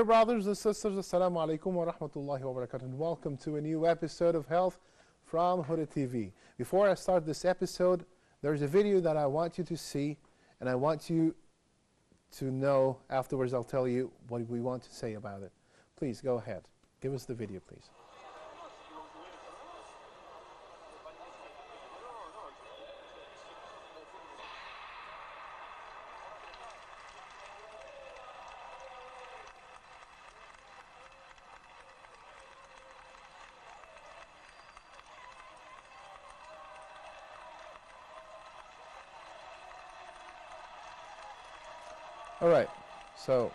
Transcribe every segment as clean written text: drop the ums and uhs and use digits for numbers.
Dear brothers and sisters, Assalamu alaikum wa rahmatullahi wa barakatuh, and welcome to a new episode of Health from Huda TV. Before I start this episode, there's a video that I want you to see, and I want you to know. Afterwards, I'll tell you what we want to say about it. Please go ahead. Give us the video, please. All right, so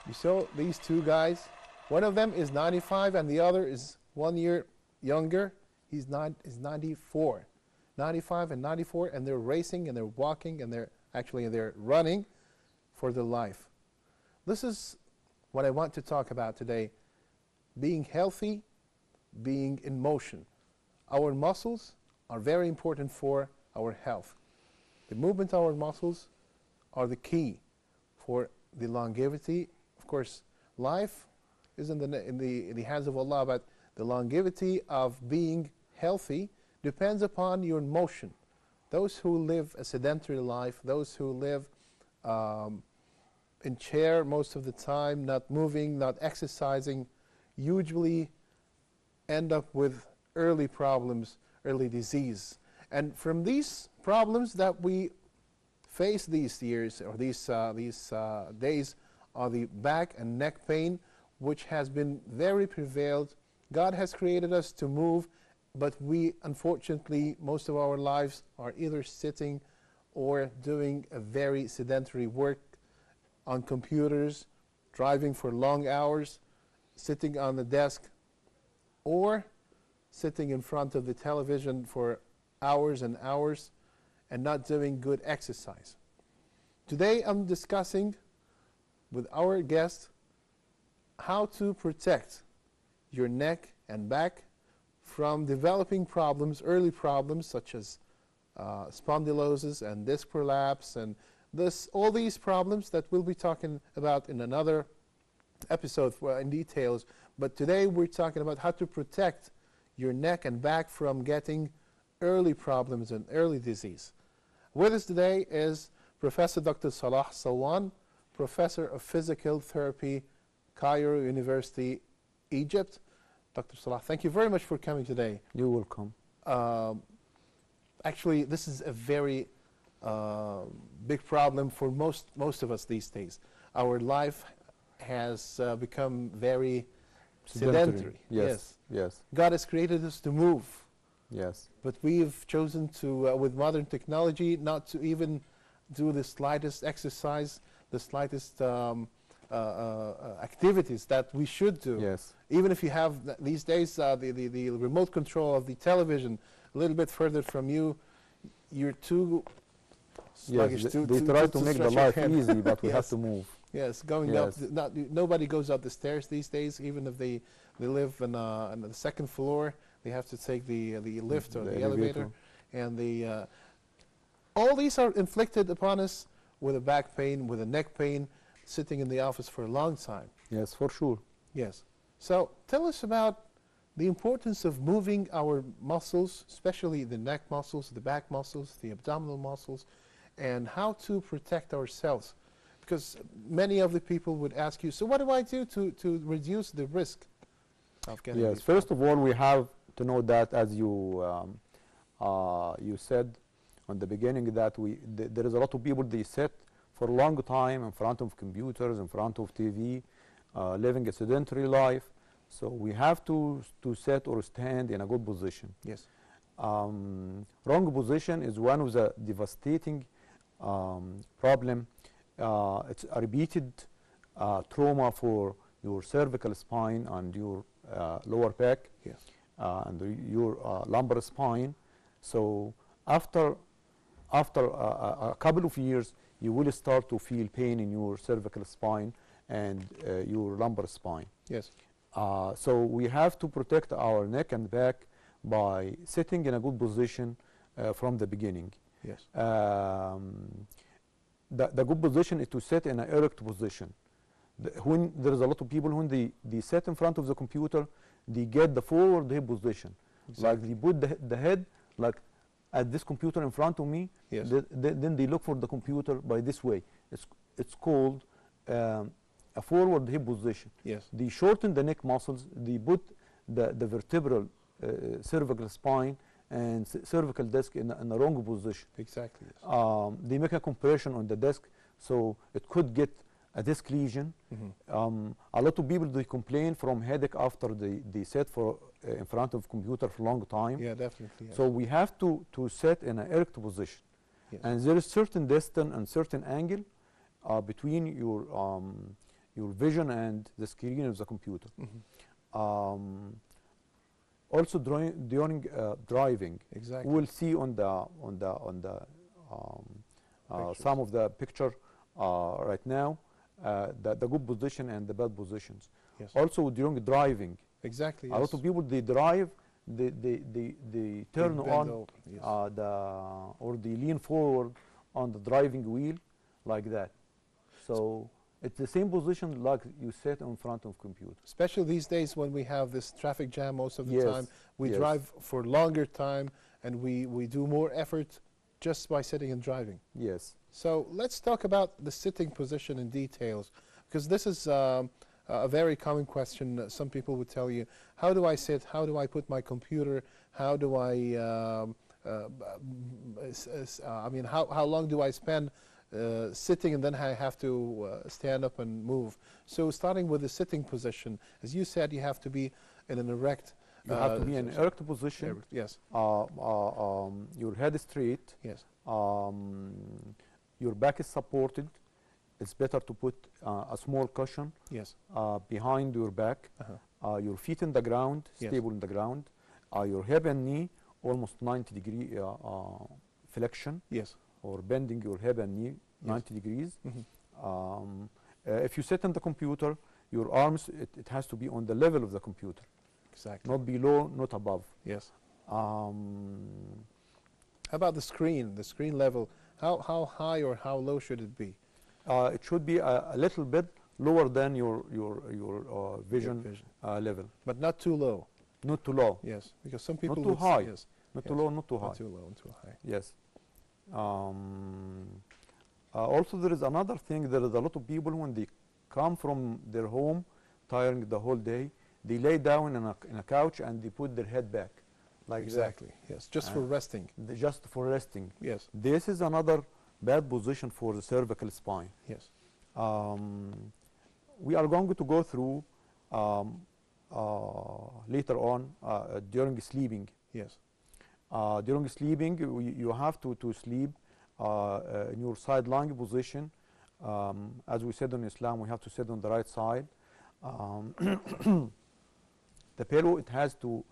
you saw these two guys. One of them is 95 and the other is 1 year younger. He's 94. 95 and 94, and they're racing and they're walking and they're running for their life. This is what I want to talk about today. Being healthy, being in motion. Our muscles are very important for our health. The movement of our muscles are the key for the longevity. Of course, life is in the hands of Allah, but the longevity of being healthy depends upon your motion. Those who live a sedentary life, those who live in chair most of the time, not moving, not exercising, usually end up with early problems, early disease. And from these problems that we face these years or these days are the back and neck pain, which has been very prevalent. God has created us to move, but we unfortunately most of our lives are either sitting or doing a very sedentary work on computers, driving for long hours, sitting on the desk, or sitting in front of the television for hours and hours and not doing good exercise. Today I'm discussing with our guest how to protect your neck and back from developing problems, early problems such as spondylosis and disc prolapse and all these problems that we'll be talking about in another episode in details. But today we're talking about how to protect your neck and back from getting early problems and early disease. With us today is Professor Dr. Salah Sawan, Professor of Physical Therapy, Cairo University, Egypt. Dr. Salah, thank you very much for coming today. You're welcome. Actually, this is a very big problem for most of us these days. Our life has become very sedentary. Yes. God has created us to move. Yes. But we've chosen to, with modern technology, not to even do the slightest exercise, the slightest activities that we should do. Yes. Even if you have these days the remote control of the television a little bit further from you, you're too sluggish. Yes, they try to make the life easy, but we have to move. Yes, going up. Nobody goes up the stairs these days, even if they live on the second floor. They have to take the lift or the elevator. And all these are inflicted upon us with a back pain, with a neck pain, sitting in the office for a long time. Yes, for sure. Yes. So tell us about the importance of moving our muscles, especially the neck muscles, the back muscles, the abdominal muscles, and how to protect ourselves. Because many of the people would ask you, so what do I do to reduce the risk of getting these First of all, we have to know that, as you you said on the beginning, that there is a lot of people, they sit for a long time in front of computers, in front of TV, living a sedentary life. So we have to sit or stand in a good position. Yes. Wrong position is one of the devastating problem. It's a repeated trauma for your cervical spine and your lower back. Yes. And your lumbar spine. So after a couple of years, you will start to feel pain in your cervical spine and your lumbar spine. Yes. So we have to protect our neck and back by sitting in a good position from the beginning. Yes. The good position is to sit in an erect position. when there is a lot of people, when they sit in front of the computer, they get the forward hip position. Exactly. Like they put the head like at this computer in front of me, Yes. then they look for the computer by this way. It's called a forward hip position. Yes. They shorten the neck muscles, they put the vertebral cervical spine and cervical disc in the wrong position. Exactly. Yes. They make a compression on the disc, so it could get a disc lesion. A lot of people, they complain from headache after they sit for in front of computer for a long time. Yeah, definitely. Yes. So we have to sit in an erect position. Yes. And there is certain distance and certain angle between your vision and the screen of the computer. Also during driving, Exactly. we'll see on the some of the picture right now the good position and the bad positions. Yes. Also during driving, Exactly. a lot of people, they drive, they turn bend on over, yes. or they lean forward on the driving wheel like that. So it's the same position like you sit in front of computer. Especially these days when we have this traffic jam most of the Yes, time. We yes. drive for longer time and we do more effort just by sitting and driving. Yes. So let's talk about the sitting position in details, because this is a very common question. Some people would tell you, how do I sit? How do I put my computer? How do I mean, how long do I spend sitting, and then I have to stand up and move? So starting with the sitting position, as you said, you have to be in an erect. You have to be in erect position. Yes. Your head is straight. Yes. Your back is supported. It's better to put a small cushion Yes. behind your back. Your feet in the ground, Yes. stable in the ground. Your hip and knee almost 90-degree flexion. Yes. Or bending your hip and knee 90 degrees. If you sit on the computer, your arms, it has to be on the level of the computer. Exactly. Not below, not above. Yes. How about the screen level? How high or how low should it be? It should be a little bit lower than your vision, level. But not too low. Not too low. Yes, because some people Not too would high. Yes. Not Yes. too low, not too high. Not too low and too high. Yes. Also, there is another thing. There is a lot of people when they come from their home, tiring the whole day, they lay down in a couch and they put their head back, like Exactly. Yes. Just for resting. just for resting. Yes. This is another bad position for the cervical spine. Yes. We are going to go through later on during sleeping. Yes. During sleeping, you have to sleep in your side lying position. As we said in Islam, we have to sit on the right side. The pillow, it has to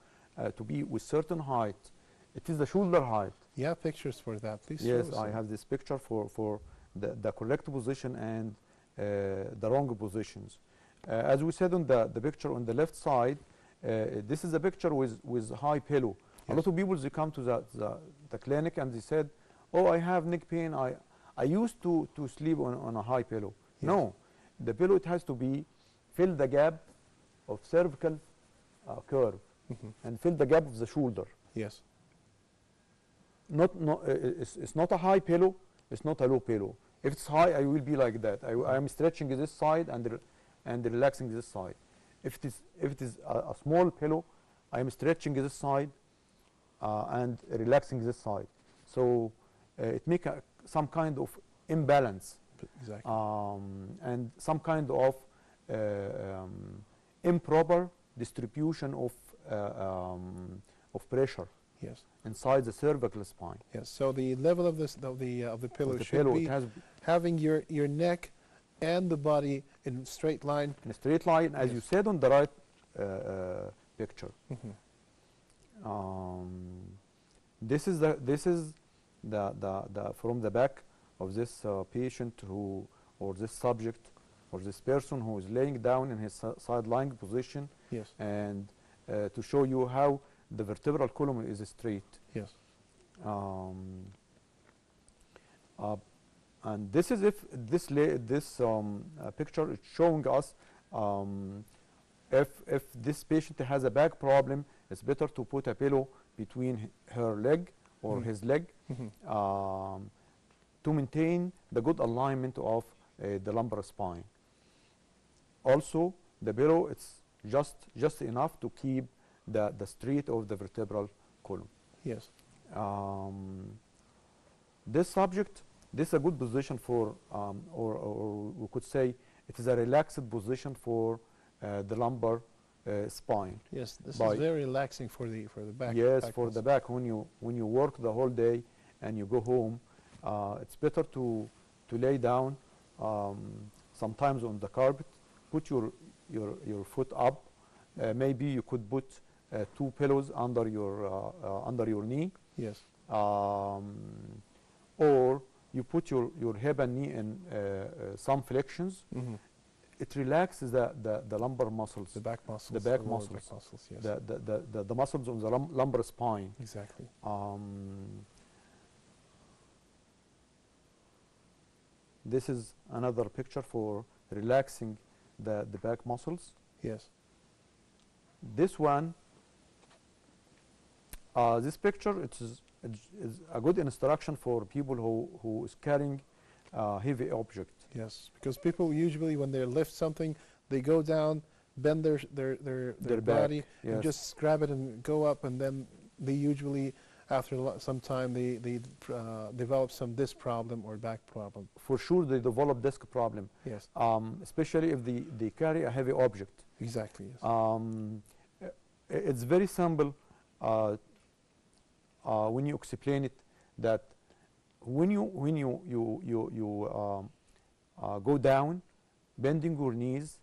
be with certain height. It is the shoulder height. You have pictures for that, please. Yes, show us I them. have this picture for the correct position and the wrong positions. As we said on the picture on the left side, this is a picture with high pillow. Yes. A lot of people, they come to the clinic and they said, oh, I have neck pain. I used to sleep on a high pillow. Yes. No, the pillow, it has to be fill the gap of cervical curve and fill the gap of the shoulder. Yes. It's not a high pillow, it's not a low pillow. If it's high, I will be like that. I am stretching this side and relaxing this side. If it is a small pillow, I am stretching this side and relaxing this side. So it makes some kind of imbalance. Exactly. And some kind of improper distribution of pressure. Yes. Inside the cervical spine. Yes. So the level of this of the pillow The should pillow, be it has having your neck and the body in straight line. in a straight line, as Yes. you said on the right picture. This is the from the back of this patient or this subject or this person who is laying down in his side lying position, Yes. and to show you how the vertebral column is straight. Yes. And this is if this picture is showing us if this patient has a back problem, it's better to put a pillow between her leg or his leg to maintain the good alignment of the lumbar spine. Also, the pillow, it's just enough to keep the straight of the vertebral column. Yes. This subject, this is a good position for, or we could say it is a relaxed position for the lumbar spine. Yes, this is very relaxing for the back. Yes, back for muscle. the back. When you work the whole day and you go home, it's better to lay down, sometimes on the carpet. Put your foot up. Maybe you could put 2 pillows under your knee. Yes. Or you put your hip and knee in some flexions. It relaxes the lumbar muscles. The back muscles. The back lower muscles. Back muscles, yes. The muscles on the lumbar spine. Exactly. This is another picture for relaxing the back muscles. Yes. This one, this picture, it is a good instruction for people who is carrying heavy object. Yes, because people usually when they lift something, they go down, bend their body, Yes. and just grab it and go up, and then they usually, after some time, they develop some disc problem or back problem. For sure, they develop disc problem. Yes. Especially if they carry a heavy object. Exactly. Yes. It's very simple when you explain it, that when you go down, bending your knees,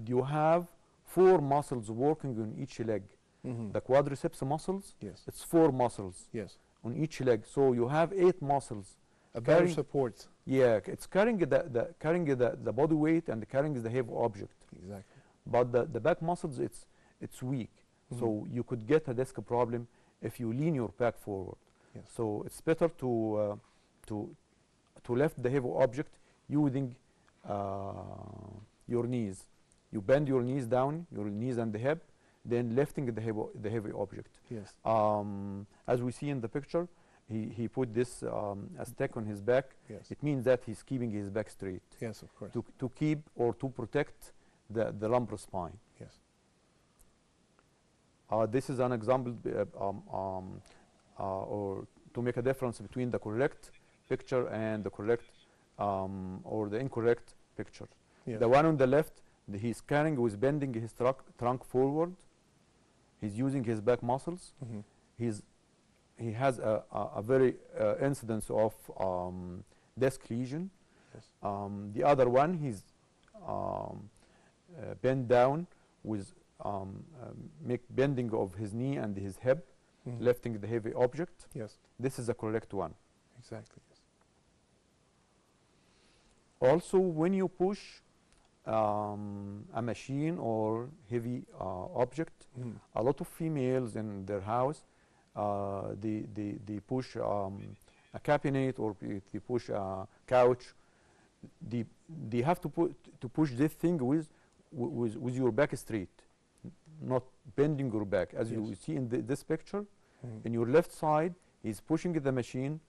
you have 4 muscles working on each leg. The quadriceps muscles, Yes. it's 4 muscles Yes. on each leg. So you have 8 muscles. A better support. Yeah, it's carrying the body weight and carrying the heavy object. Exactly. But the back muscles, it's weak. So you could get a disc problem if you lean your back forward. Yes. So it's better to lift the heavy object using your knees. You bend your knees down, your knees and the hip, then lifting the heavy object. Yes. As we see in the picture, he put this a stick on his back. Yes. It means that he's keeping his back straight. Yes, of course. To keep or to protect the lumbar spine. Yes. This is an example, or to make a difference between the correct picture and the correct or the incorrect picture. Yes. The one on the left, he's carrying with bending his trunk forward. He's using his back muscles. He has a very incidence of disc lesion. Yes. The other one, he's bent down with bending of his knee and his hip, lifting the heavy object. Yes. This is the correct one. Exactly. Yes. Also, when you push a machine or heavy object, a lot of females in their house, they push a cabinet or they push a couch. They have to push this thing with your back straight, not bending your back. As you see in this picture, in your left side, he's pushing the machine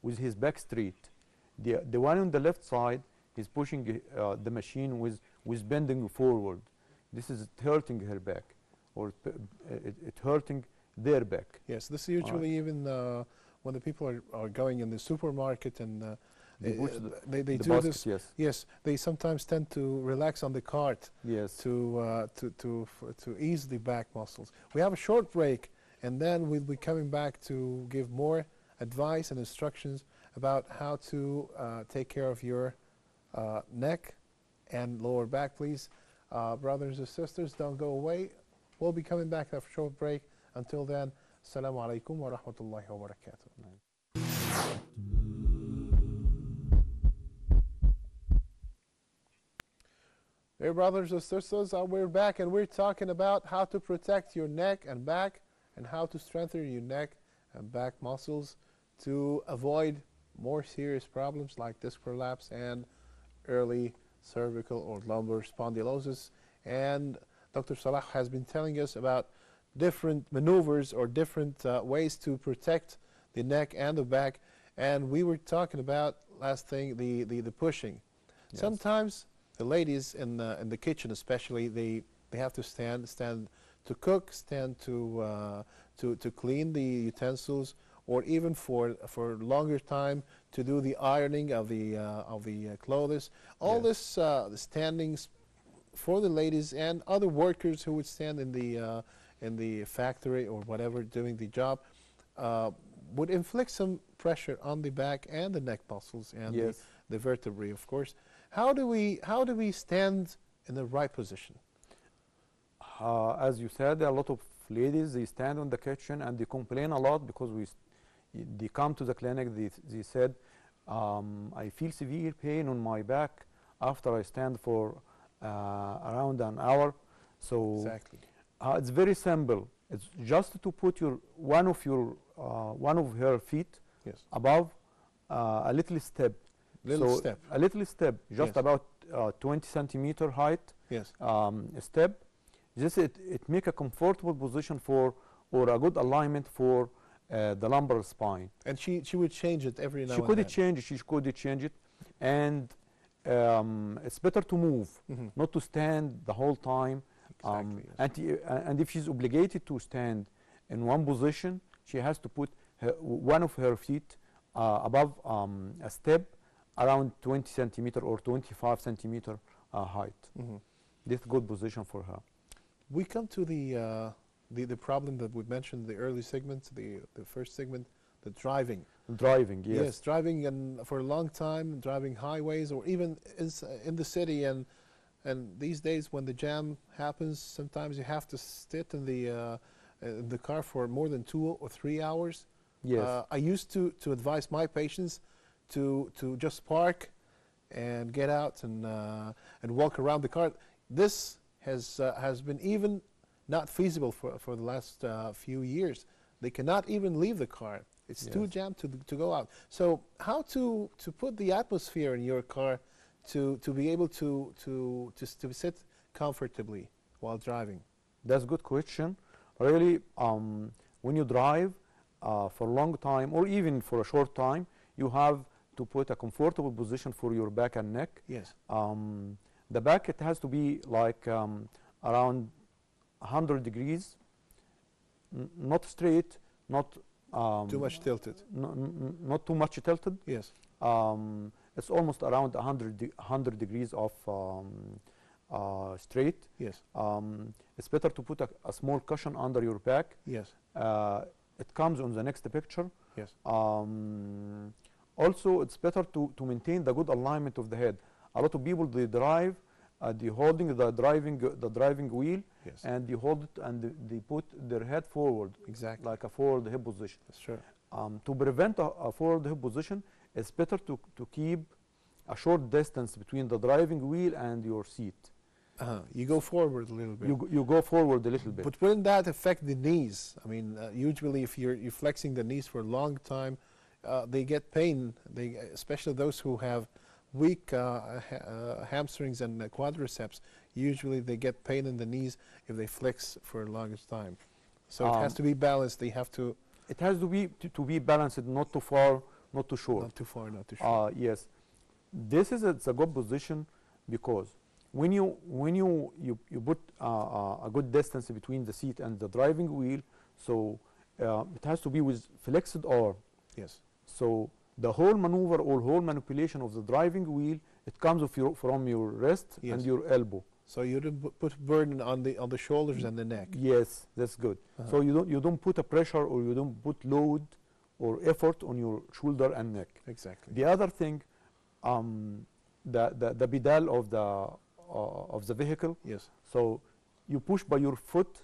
with his back straight. The one on the left side is pushing the machine with bending forward. This is hurting her back, or it hurting their back. Yes, this is usually even when the people are going in the supermarket and they do basket, this. Yes. Yes, they sometimes tend to relax on the cart. Yes. To ease the back muscles. We have a short break, and then we'll be coming back to give more advice and instructions about how to take care of your neck and lower back. Please, brothers and sisters, don't go away. We'll be coming back after a short break. Until then, Assalamu alaikum wa rahmatullahi wa barakatuh. Dear brothers and sisters, we're back and we're talking about how to protect your neck and back and how to strengthen your neck and back muscles to avoid more serious problems like disc prolapse and early cervical or lumbar spondylosis. And Dr. Salah has been telling us about different maneuvers or different ways to protect the neck and the back. And we were talking about last thing, the pushing. Yes. Sometimes the ladies in the kitchen, especially, they have to stand to cook, stand to clean the utensils, or even for longer time to do the ironing of the clothes. All Yes. this standings for the ladies and other workers who would stand in the factory or whatever doing the job would inflict some pressure on the back and the neck muscles and Yes. the vertebrae, of course. How do we stand in the right position? As you said, a lot of ladies, they stand in the kitchen and they complain a lot because they come to the clinic, they said, I feel severe pain on my back after I stand for around an hour. So Exactly. it's very simple. It's just to put one of her feet Yes. above a little step. Little So step. a little step, just Yes. about 20 centimeter height Yes. step. This it make a comfortable position for or a good alignment for the lumbar spine. And she would change it every now She and could then. change it, and it's better to move, Mhm. not to stand the whole time. Exactly, yes. And if she's obligated to stand in one position, she has to put one of her feet above a step around 20 centimeter or 25 centimeter height. Mhm. This good position for her. We come to the problem that we mentioned in the early segment, the first segment, the driving. Driving, yes. Driving and for a long time, driving highways or even in the city, and these days when the jam happens, sometimes you have to sit in the car for more than 2 or 3 hours. Yes. I used to advise my patients to just park and get out and walk around the car. This has been even not feasible for the last few years. They cannot even leave the car. It's too Yes. jammed to go out. So how to put the atmosphere in your car to be able to sit comfortably while driving? That's a good question. Really, when you drive for a long time or even for a short time, you have to put a comfortable position for your back and neck. Yes. The back, it has to be like around 100 degrees, not straight, not Too much tilted. not too much tilted. Yes. It's almost around 100 degrees of straight. Yes. It's better to put a small cushion under your back. Yes. It comes on the next picture. Yes. Also, it's better to maintain the good alignment of the head. A lot of people, they drive, they holding the driving wheel, Yes. and they hold it and they put their head forward, Exactly. like a forward hip position. That's true. To prevent a forward hip position, it's better to keep a short distance between the driving wheel and your seat. You go forward a little bit. You go forward a little bit. But wouldn't that affect the knees? I mean, usually if you're flexing the knees for a long time, they get pain. Especially those who have weak hamstrings and quadriceps. Usually they get pain in the knees if they flex for a longest time. So it has to be balanced. They have to. It has to be balanced, not too far, not too short. Not too far, not too short. Yes, this is it's a good position because when you put a good distance between the seat and the driving wheel, so it has to be with flexed arm. Yes. So the whole maneuver or whole manipulation of the driving wheel, it comes from your wrist Yes. and your elbow. So you don't put burden on the shoulders and the neck. Yes, that's good. So you don't put a pressure or you don't put load or effort on your shoulder and neck. Exactly. The other thing, the pedal of the vehicle. Yes. So you push by your foot,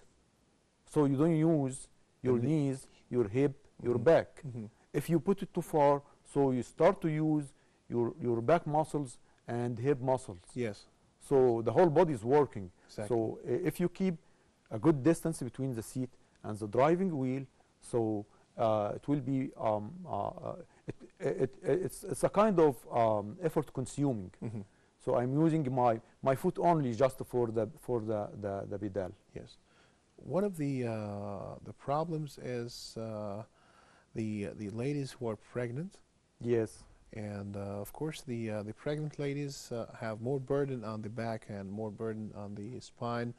so you don't use your The knees, your hip, your back. Mhm. If you put it too far, so you start to use your back muscles and hip muscles. Yes. So the whole body is working. Exactly. So if you keep a good distance between the seat and the driving wheel, so it will be it's a kind of effort consuming. So I'm using my foot only just for the pedal. Yes. One of the problems is the ladies who are pregnant. Yes. And of course, the pregnant ladies have more burden on the back and more burden on the spine.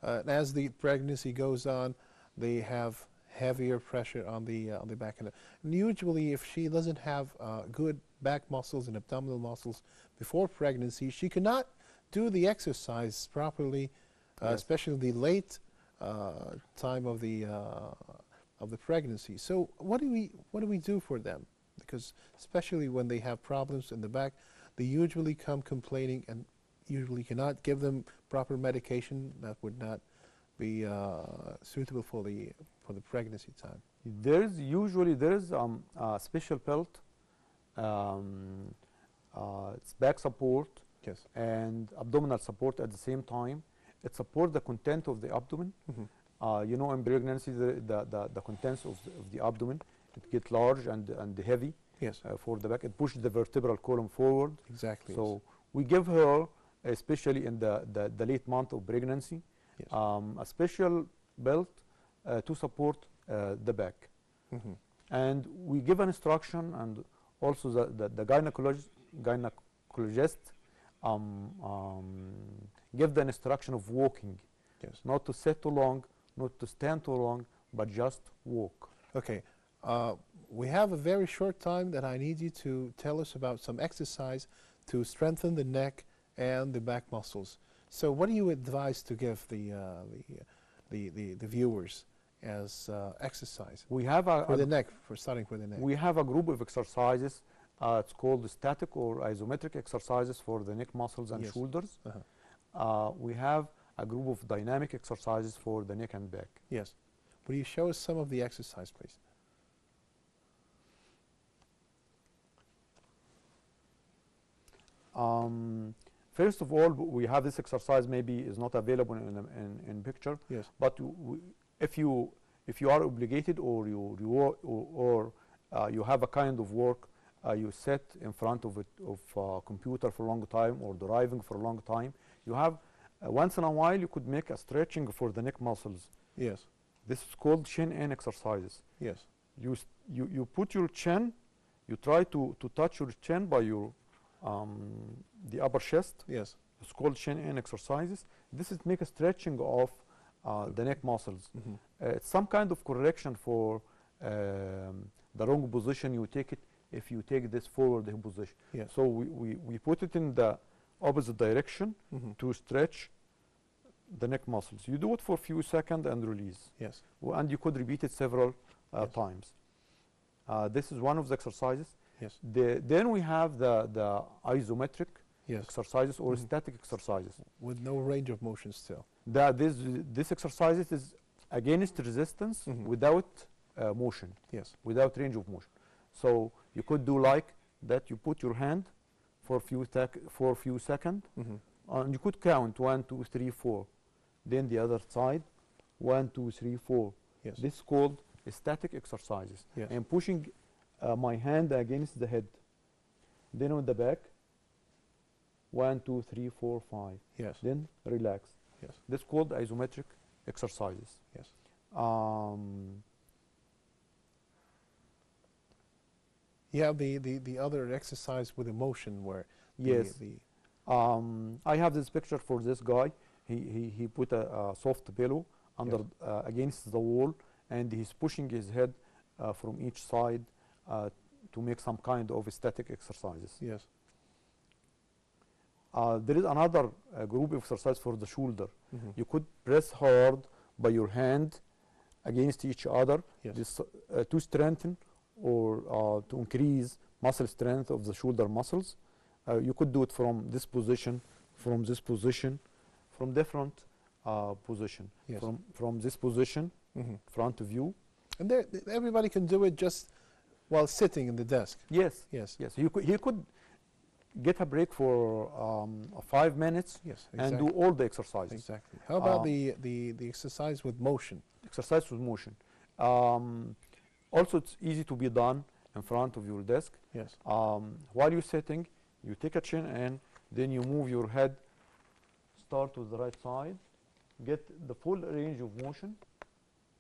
And as the pregnancy goes on, they have heavier pressure on the back end. And usually, if she doesn't have good back muscles and abdominal muscles before pregnancy, she cannot do the exercise properly, especially the late time of the pregnancy. So what do we do for them? Because especially when they have problems in the back, they usually come complaining and usually cannot give them proper medication that would not be suitable for the pregnancy time. There's a special belt. It's back support Yes. and abdominal support at the same time. It supports the content of the abdomen. You know, in pregnancy, the contents of the abdomen, it gets large and heavy. Yes. For the back. It pushes the vertebral column forward. Exactly. So yes. we give her, especially in the late month of pregnancy, Yes. a special belt to support the back. And we give an instruction, and also the gynecologist give the instruction of walking. Yes. Not to sit too long, not to stand too long, but just walk. Okay. We have a very short time that I need you to tell us about some exercise to strengthen the neck and the back muscles. So what do you advise to give the viewers as exercise? We have for the neck, for starting with the neck. We have a group of exercises. It's called static or isometric exercises for the neck muscles and yes. shoulders. We have a group of dynamic exercises for the neck and back. Yes. Will you show us some of the exercise, please? First of all, we have this exercise. Maybe is not available in picture. Yes. But if you are obligated or you have a kind of work, you sit in front of a computer for a long time or driving for a long time. You have once in a while you could make a stretching for the neck muscles. Yes. This is called chin-in exercises. Yes. You put your chin. You try to touch your chin by your the upper chest. Yes. It's called chin-in exercises. This is make a stretching of the neck muscles. It's some kind of correction for the wrong position you take it if you take this forward position. Yes. So we put it in the opposite direction to stretch the neck muscles. You do it for a few seconds and release. Yes. And you could repeat it several times. This is one of the exercises. Yes. Then we have the isometric exercises or static exercises. With no range of motion still. This exercises is against resistance without motion. Yes. Without range of motion. So you could do like that. You put your hand for a few seconds, and you could count 1, 2, 3, 4. Then the other side, 1, 2, 3, 4. Yes. This is called static exercises. Yes. I'm pushing my hand against the head. Then on the back, 1, 2, 3, 4, 5. Yes. Then relax. Yes. This is called isometric exercises. Yes. You have the other exercise with emotion where yes. I have this picture for this guy. He put a soft pillow under against the wall, and he's pushing his head from each side to make some kind of static exercises. Yes. There is another group of exercise for the shoulder. You could press hard by your hand against each other this, to strengthen or to increase muscle strength of the shoulder muscles. You could do it from this position, from this position, from different position. Yes. From this position, front view. And everybody can do it just while sitting in the desk. Yes. Yes. Yes. He could get a break for 5 minutes. Yes. Exactly. And do all the exercises. Exactly. How about the exercise with motion? Exercise with motion. Also, it's easy to be done in front of your desk. Yes. While you're sitting, you take a chin and then you move your head. Start with the right side, get the full range of motion,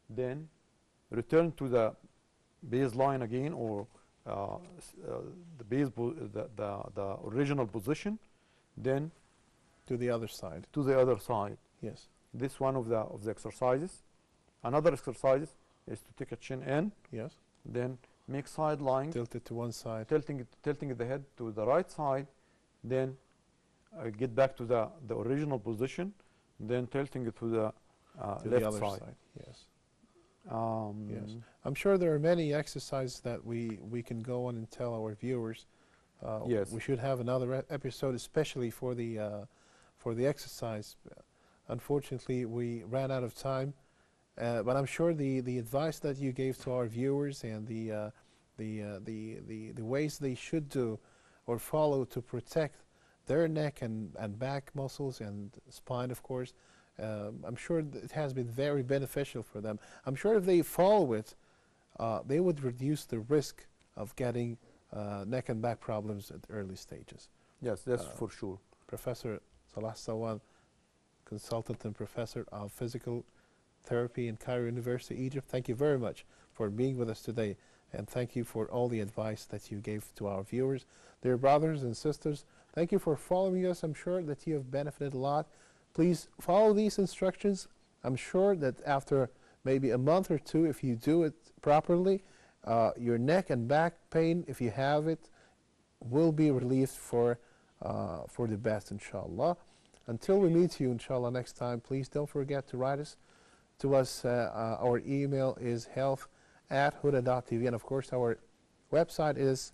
then return to the baseline again, or the original position, then To the other side. to the other side. Yes. This one of the exercises. Another exercise is to take a chin in, Yes. then make side lying, Tilt it to one side. tilting the head to the right side, then get back to the original position, then tilting it to the To left the other side. side. Yes. Yes. I'm sure there are many exercises that we can go on and tell our viewers. Yes. We should have another episode especially for the exercise. Unfortunately, we ran out of time, but I'm sure the advice that you gave to our viewers and the ways they should do or follow to protect their neck and back muscles and spine, of course, I'm sure it has been very beneficial for them. I'm sure if they follow it, they would reduce the risk of getting neck and back problems at early stages. Yes, that's for sure. Professor Salah Sawan, consultant and professor of physical therapy in Cairo University, Egypt, thank you very much for being with us today, and thank you for all the advice that you gave to our viewers. Dear brothers and sisters, thank you for following us. I'm sure that you have benefited a lot. Please follow these instructions. I'm sure that after maybe a month or two, if you do it properly, your neck and back pain, if you have it, will be relieved for the best, inshallah. Until we meet you, inshallah, next time, please don't forget to write us. To us, our email is health@huda.tv, and of course, our website is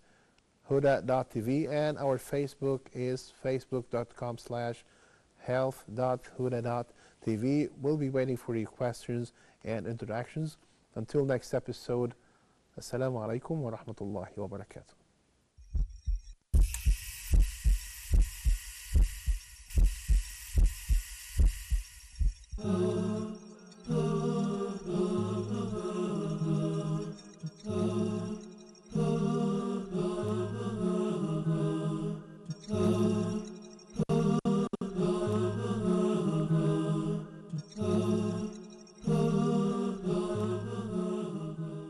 huda.tv, and our Facebook is facebook.com/health.huda.tv. We'll be waiting for your questions and interactions. Until next episode, Assalamu alaikum wa rahmatullahi wa barakatuh.